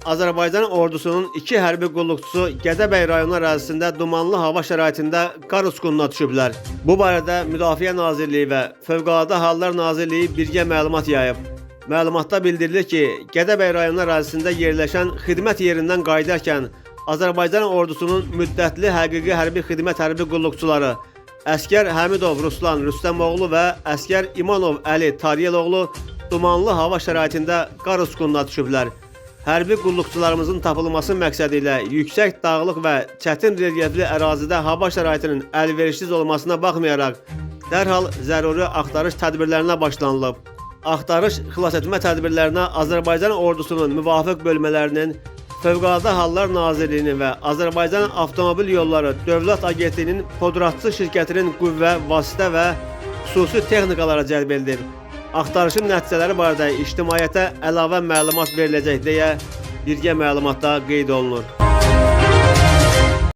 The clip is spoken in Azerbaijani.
Azərbaycan ordusunun 2 hərbi qulluqçusu Gədəbəy rayonu ərazisində dumanlı hava şəraitində qar uçqununa düşüblər. Bu barədə Müdafiə Nazirliyi və Fövqəladə Hallar Nazirliyi birgə məlumat yayıb. Məlumatda bildirilir ki, Gədəbəy rayonu ərazisində yerləşən xidmət yerindən qayıdarkən Azərbaycan ordusunun müddətli həqiqi hərbi qulluqçuları Əskər Həmidov Ruslan Rüstəmoğlu və Əskər İmanov Əli Tariyeloğlu dumanlı hava şəraitində qar uçqununa düşüblər. Hərbi qulluqçularımızın tapılması məqsədi ilə yüksək dağlıq və çətin relyefli ərazidə hava şəraitinin əlverişsiz olmasına baxmayaraq, dərhal zəruri axtarış tədbirlərinə başlanılıb. Axtarış xilasetmə tədbirlərinə Azərbaycan ordusunun müvafiq bölmələrinin, Fövqəladə Hallar Nazirliyinin və Azərbaycan Avtomobil Yolları Dövlət Agentliyinin podratçı şirkətinin qüvvə, vasitə və xüsusi texnikalara cəlb edilir. Axtarışın nəticələri barədə ictimaiyyətə əlavə məlumat veriləcək deyə birgə məlumatda qeyd olunur.